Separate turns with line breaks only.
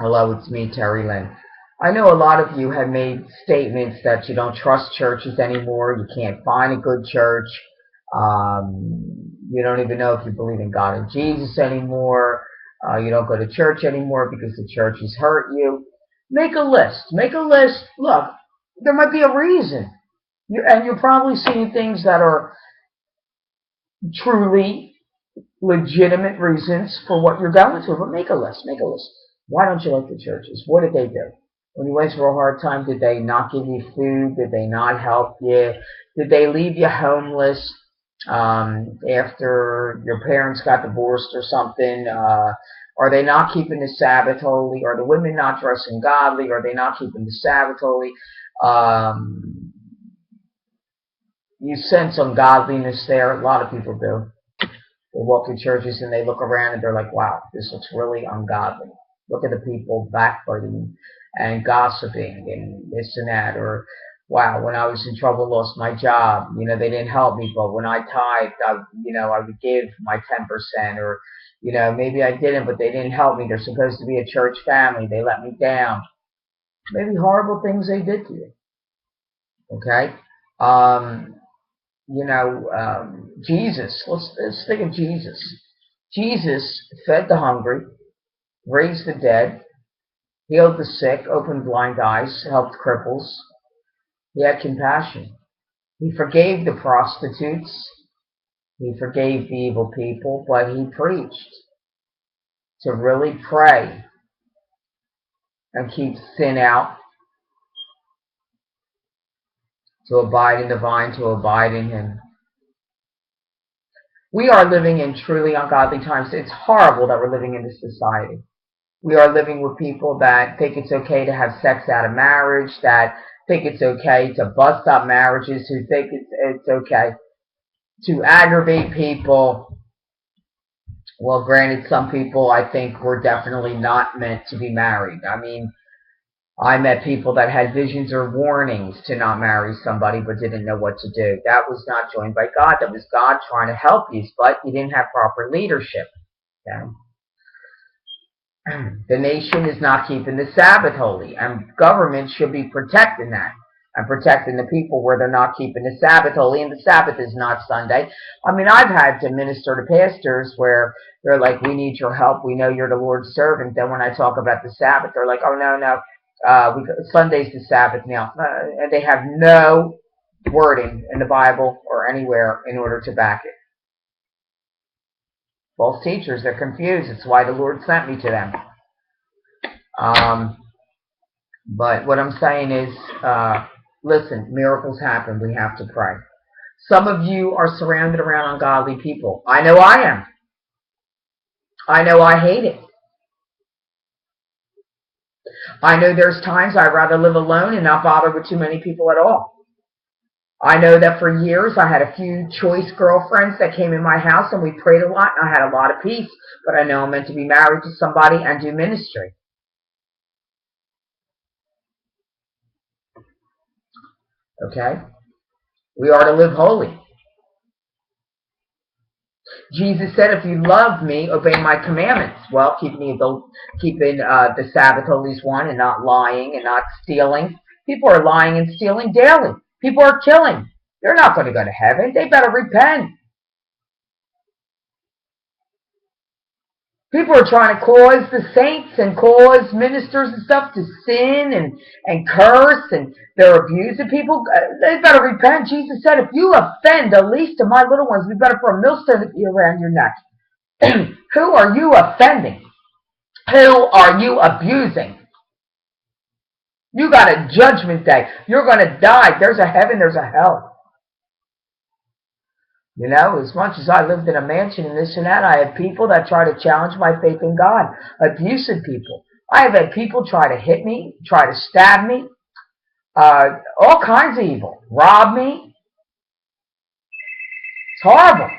Hello, it's me, Terry Lynn. I know a lot of you have made statements that you don't trust churches anymore. You can't find a good church. You don't even know if you believe in God and Jesus anymore. You don't go to church anymore because the churches hurt you. Make a list. Make a list. Look, there might be a reason. And you're probably seeing things that are truly legitimate reasons for what you're going through. But make a list. Make a list. Why don't you like the churches? What did they do? When you went through a hard time, did they not give you food? Did they not help you? Did they leave you homeless after your parents got divorced or something? Are they not keeping the Sabbath holy? Are the women not dressing godly? Are they not keeping the Sabbath holy? You sense ungodliness there. A lot of people do. They walk through churches and they look around and they're like, wow, this looks really ungodly. Look at the people backbiting and gossiping and this and that. Or, wow, when I was in trouble, lost my job, they didn't help me, but when I tithed, I would give my 10%. Or, maybe I didn't, but they didn't help me. They're supposed to be a church family. They let me down. Maybe horrible things they did to you. Okay? Jesus. Let's think of Jesus. Jesus fed the hungry, raised the dead, healed the sick, opened blind eyes, helped cripples. He had compassion. He forgave the prostitutes. He forgave the evil people, but he preached to really pray and keep sin out, to abide in the vine, to abide in him. We are living in truly ungodly times. It's horrible that we're living in this society. We are living with people that think it's okay to have sex out of marriage, that think it's okay to bust up marriages, who think it's okay to aggravate people. Well, granted, some people, I think, were definitely not meant to be married. I mean, I met people that had visions or warnings to not marry somebody but didn't know what to do. That was not joined by God. That was God trying to help you, but you didn't have proper leadership. Okay? The nation is not keeping the Sabbath holy, and government should be protecting that and protecting the people where they're not keeping the Sabbath holy, and the Sabbath is not Sunday. I mean, I've had to minister to pastors where they're like, we need your help. We know you're the Lord's servant. Then when I talk about the Sabbath, they're like, oh, no. Sunday's the Sabbath now. And they have no wording in the Bible or anywhere in order to back it. False teachers, they're confused. It's why the Lord sent me to them. But what I'm saying is, listen, miracles happen. We have to pray. Some of you are surrounded around ungodly people. I know I am. I know I hate it. I know there's times I'd rather live alone and not bother with too many people at all. I know that for years I had a few choice girlfriends that came in my house and we prayed a lot and I had a lot of peace, but I know I'm meant to be married to somebody and do ministry. Okay? We are to live holy. Jesus said, if you love me, obey my commandments. Well, keeping the Sabbath holy is one, and not lying and not stealing. People are lying and stealing daily. People are killing. They're not going to go to heaven. They better repent. People are trying to cause the saints and cause ministers and stuff to sin and curse, and they're abusing people. They better repent. Jesus said, if you offend the least of my little ones, we better put a millstone around your neck. Who are you offending? Who are you abusing? You got a judgment day. You're going to die. There's a heaven, there's a hell. As much as I lived in a mansion and this and that, I had people that try to challenge my faith in God. Abusive people. I have had people try to hit me, try to stab me, all kinds of evil. Rob me. It's horrible.